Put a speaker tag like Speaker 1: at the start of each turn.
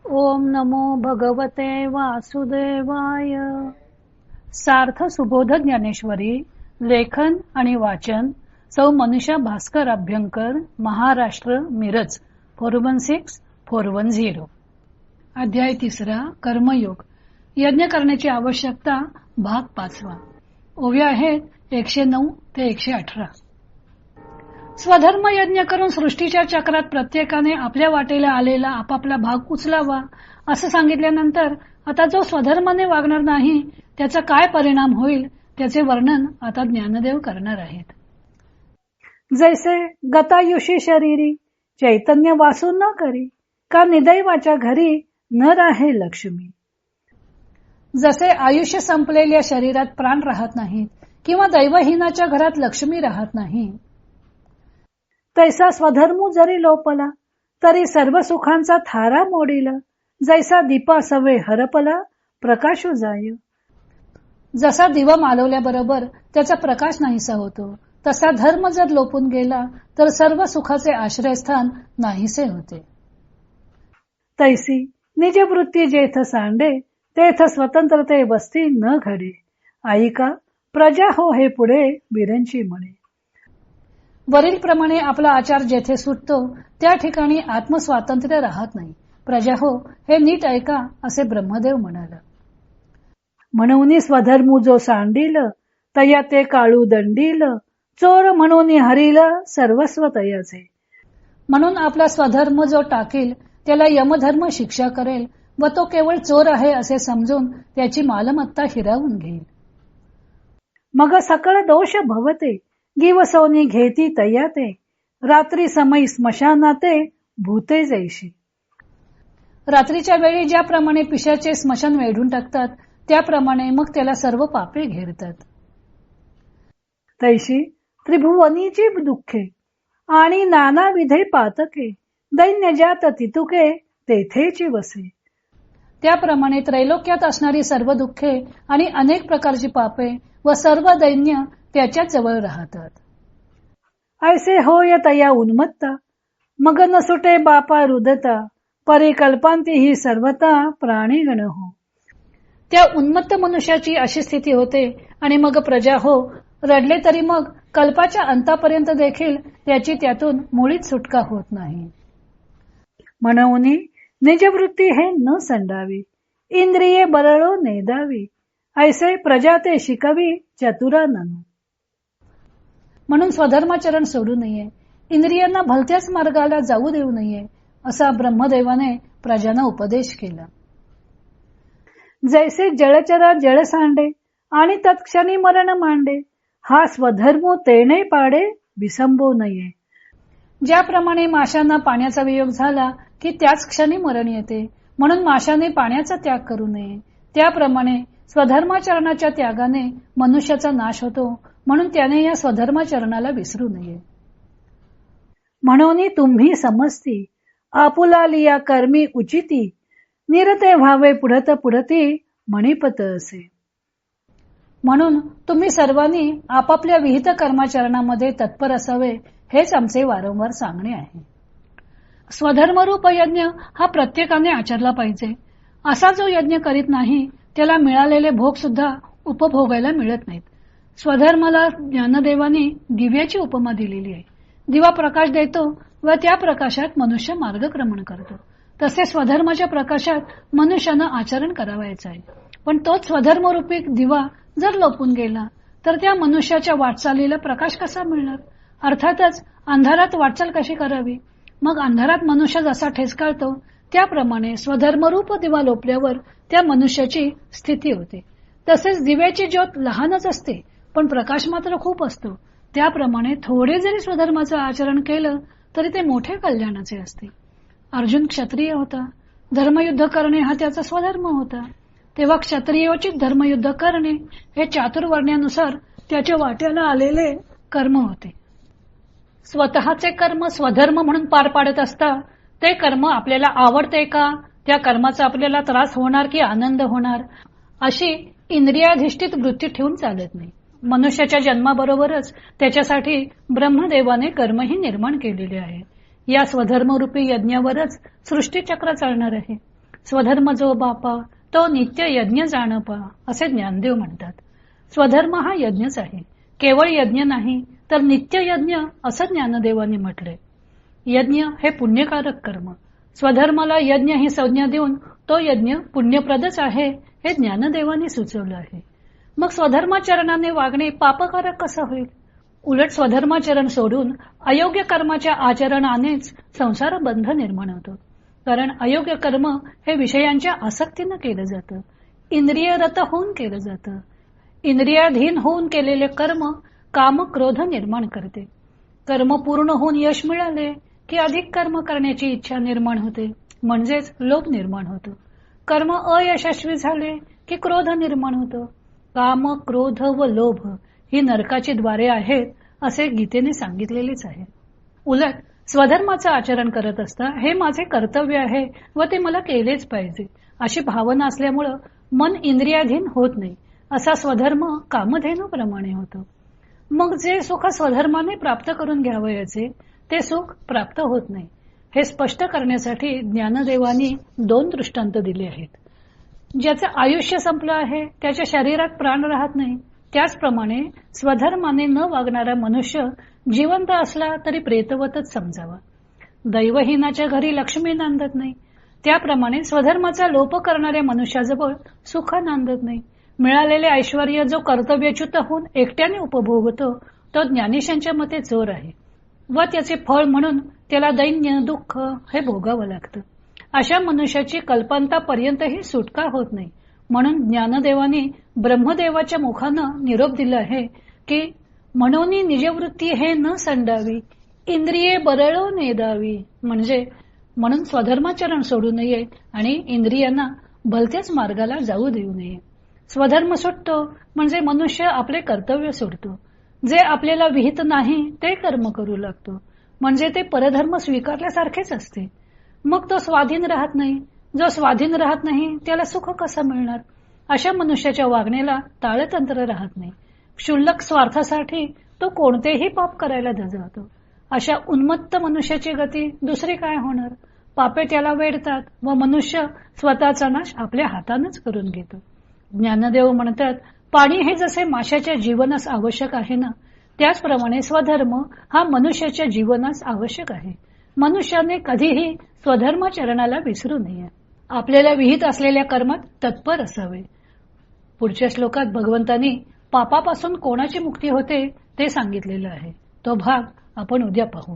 Speaker 1: ओम नमो भगवते वासुदेवाय. सार्थ सुबोध ज्ञानेश्वरी. लेखन आणि वाचन सौ मनीषा भास्कर अभ्यंकर, महाराष्ट्र, मिरज 416410. अध्याय 3. कर्मयोग. यज्ञ करण्याची आवश्यकता. भाग 5. ओव्या आहेत 109 ते 118. स्वधर्म यज्ञ करून सृष्टीच्या चक्रात प्रत्येकाने आपल्या वाटेला आलेला आपापला भाग उचलावा असं सांगितल्यानंतर आता जो स्वधर्माने वागणार नाही त्याचा काय परिणाम होईल त्याचे वर्णन आता ज्ञानदेव करणार आहेत. जैसे गतायुषी शरीरी चैतन्य वासू न करी, का निदैवाच्या घरी न राहे लक्ष्मी. जसे आयुष्य संपलेल्या शरीरात प्राण राहत नाहीत किंवा दैवहीनाच्या घरात लक्ष्मी राहत नाही, तैसा स्वधर्मू जरी लोपला तरी सर्व सुखांचा थारा मोडीला. जैसा दीपा सवे हरपला प्रकाशू जाय. जसा दिवा मालवल्याबरोबर त्याचा प्रकाश नाहीसा होतो, तसा धर्म जर लोपून गेला तर सर्व सुखाचे आश्रयस्थान नाहीसे होते. तैसी निजवृत्ती जेथ सांडे तेथ स्वतंत्रते वस्ती न घडे. ऐका प्रजा हो हे पुढे बिरंची म्हणे. वरील प्रमाणे आपला आचार जेथे सुटतो त्या ठिकाणी आत्मस्वातंत्र्य राहत नाही. प्रजा हो हे नीट ऐका असे ब्रह्मदेव म्हणाला. म्हणून स्वधर्मू जो सांडील तया ते काळू दंडील. चोर म्हणून हरील सर्वस्व तयाचे. म्हणून आपला स्वधर्म जो टाकील त्याला यमधर्म शिक्षा करेल व तो केवळ चोर आहे असे समजून त्याची मालमत्ता हिरावून घेईल. मग सकळ दोष भवते गिवसोनी घेती तयाते. रात्री समयी स्मशानाते भूते जैशी. रात्रीच्या वेळी ज्याप्रमाणे पिशाचे स्मशान वेढून टाकतात त्याप्रमाणे मग त्याला सर्व पापे घेरतात. तैशी त्रिभुवनीची दुःखे आणि नाना विधे पातके. दैन्य ज्यात तितुके तेथेची वसे. त्याप्रमाणे त्रैलोक्यात असणारी सर्व दुःखे आणि अनेक प्रकारची पापे व सर्व दैन्य त्याच्याच जवळ राहतात. ऐसे होय तया उन्मत्ता मग न सुटे बापा रुदता. परिकल्पांती ही सर्वता प्राणीगण हो. त्या उन्मत्त मनुष्याची अशी स्थिती होते आणि मग प्रजा हो रडले तरी मग कल्पाच्या अंतापर्यंत देखील त्याची त्यातून मुळीच सुटका होत नाही. म्हणून निजवृत्ती हे न संडावी, इंद्रिये बरळो नेदावी. ऐसे प्रजा ते शिकवी चतुरा ननु. म्हणून स्वधर्माचरण सोडू नये, इंद्रियांना भलत्याच मार्गाला जाऊ देऊ नये असा ब्रह्मदेवाने प्रजांना उपदेश केला. जैसे जळचरा जळ सांडे आणि तत्क्षणी मरण मांडे. हा स्वधर्म तेणे पाडे विसंबो नये. ज्याप्रमाणे माशांना पाण्याचा वियोग झाला की त्याच क्षणी मरण येते, म्हणून माशाने पाण्याचा त्याग करू नये. त्याप्रमाणे स्वधर्माचरणाच्या त्यागाने मनुष्याचा नाश होतो, म्हणून त्याने या स्वधर्माचरणाला विसरू नये. म्हणून तुम्ही समजती आपुला लिया कर्मी उचिती. निरते व्हावे पुढत पुढती मणिपत असे. म्हणून तुम्ही सर्वांनी आपापल्या विहित कर्माचरणामध्ये तत्पर असावे हेच आमचे वारंवार सांगणे आहे. स्वधर्मरूप यज्ञ हा प्रत्येकाने आचरला पाहिजे. असा जो यज्ञ करीत नाही त्याला मिळालेले भोग सुद्धा उपभोगायला मिळत नाहीत. स्वधर्माला ज्ञानदेवाने दिव्याची उपमा दिलेली आहे. दिवा प्रकाश देतो व त्या प्रकाशात मनुष्य मार्गक्रमण करतो. तसे स्वधर्माच्या प्रकाशात मनुष्यानं आचरण करावायचं आहे. पण तोच स्वधर्मरूपी दिवा जर लोपून गेला तर त्या मनुष्याच्या वाटचालीला प्रकाश कसा मिळणार. अर्थातच अंधारात वाटचाल कशी करावी. मग अंधारात मनुष्य जसा ठेचकाळतो त्याप्रमाणे स्वधर्मरूप दिवा लोपल्यावर त्या मनुष्याची स्थिती होते. तसेच दिव्याची ज्योत लहानच असते पण प्रकाश मात्र खूप असतो. त्याप्रमाणे थोडे जरी स्वधर्माचं आचरण केलं तरी ते मोठे कल्याणाचे असते. अर्जुन क्षत्रिय होता. धर्मयुद्ध करणे हा त्याचा स्वधर्म होता. तेव्हा क्षत्रियोचित धर्मयुद्ध करणे हे चातुर्वर्ण्यानुसार त्याच्या वाट्याला आलेले कर्म होते. स्वतःचे कर्म स्वधर्म म्हणून पार पाडत असता ते कर्म आपल्याला आवडते का, त्या कर्माचा आपल्याला त्रास होणार की आनंद होणार अशी इंद्रियाधिष्ठित वृत्ती ठेवून चालत नाही. मनुष्याच्या जन्माबरोबरच त्याच्यासाठी ब्रह्मदेवाने कर्मही निर्माण केलेले आहे. या स्वधर्मरूपी यज्ञावरच सृष्टीचक्र चालणार आहे. स्वधर्म जो बापा तो नित्य यज्ञ जाणपा असे ज्ञानदेव म्हणतात. स्वधर्म हा यज्ञच आहे, केवळ यज्ञ नाही तर नित्य यज्ञ असं ज्ञानदेवांनी म्हटले. यज्ञ हे पुण्यकारक कर्म. स्वधर्माला यज्ञ ही संज्ञा देऊन तो यज्ञ पुण्यप्रदच आहे हे ज्ञानदेवांनी सुचवलं आहे. मग स्वधर्माचरणाने वागणे पापकारक कसं होईल? उलट स्वधर्माचरण सोडून अयोग्य कर्माच्या आचरणानेच संसार बंध निर्माण होतो. कारण अयोग्य कर्म हे विषयांच्या आसक्तीनं केलं जातं, इंद्रियरत होऊन केलं जातं. इंद्रियाधीन होऊन केलेले कर्म काम क्रोध निर्माण करते. कर्म पूर्ण होऊन यश मिळाले की अधिक कर्म करण्याची इच्छा निर्माण होते, म्हणजेच लोभ निर्माण होतो. कर्म अयशस्वी झाले की क्रोध निर्माण होतो. काम, क्रोध व लोभ ही नरकाची द्वारे आहेत असे गीतेने सांगितलेलेच आहे. उलट स्वधर्माचं आचरण करत असता हे माझे कर्तव्य आहे व ते मला केलेच पाहिजे अशी भावना असल्यामुळं मन इंद्रियाधीन होत नाही. असा स्वधर्म कामधेनूप्रमाणे होतो. मग जे सुख स्वधर्माने प्राप्त करून घ्यावयाचे ते सुख प्राप्त होत नाही. हे स्पष्ट करण्यासाठी ज्ञानदेवांनी 2 दृष्टांत दिले आहेत. ज्याचं आयुष्य संपलं आहे, त्याच्या शरीरात प्राण राहत नाही, त्याचप्रमाणे स्वधर्माने न वागणारा मनुष्य जिवंत असला तरी प्रेतवतच समजावा. दैवहीनाच्या घरी लक्ष्मी नांदत नाही, त्याप्रमाणे स्वधर्माचा लोप करणाऱ्या मनुष्याजवळ सुख नांदत नाही. मिळालेले ऐश्वर्य जो कर्तव्यच्युत होऊन एकट्याने उपभोगतो तो ज्ञानेशांच्या मते चोर आहे व त्याचे फळ म्हणून त्याला दैन्य दुःख हे भोगावं लागतं. अशा मनुष्याची कल्पांतापर्यंतही सुटका होत नाही. म्हणून ज्ञानदेवांनी ब्रह्मदेवाच्या मुखानं निरोप दिला आहे की म्हणून निजवृत्ती हे न संडावी, इंद्रिये बरळो नेदावी. म्हणजे म्हणून स्वधर्माचरण सोडू नये आणि इंद्रियांना भलत्याच मार्गाला जाऊ देऊ नये. स्वधर्म सुटतो म्हणजे मनुष्य आपले कर्तव्य सोडतो. जे आपल्याला विहित नाही ते कर्म करू लागतो, म्हणजे ते परधर्म स्वीकारल्यासारखेच असते. मग तो स्वाधीन राहत नाही. जो स्वाधीन राहत नाही त्याला सुख कसं मिळणार? अशा मनुष्याच्या वागण्याला ताळतंत्र राहत नाही. क्षुल्लक स्वार्थासाठी तो कोणतेही पाप करायला धजावतो. अशा उन्मत्त मनुष्याची गती दुसरी काय होणार? पापे त्याला वेढतात व मनुष्य स्वतःचा नाश आपल्या हातानेच करून घेतो. ज्ञानदेव म्हणतात, पाणी हे जसे माशाच्या जीवनास आवश्यक आहे ना, त्याचप्रमाणे स्वधर्म हा मनुष्याच्या जीवनास आवश्यक आहे. मनुष्याने कधीही स्वधर्माचरणाला विसरू नये. आपल्याला विहित असलेल्या कर्मात तत्पर असावे. पुढच्या श्लोकात भगवंतांनी पापापासून कोणाची मुक्ती होते ते सांगितलेलं आहे. तो भाग आपण उद्या पाहू.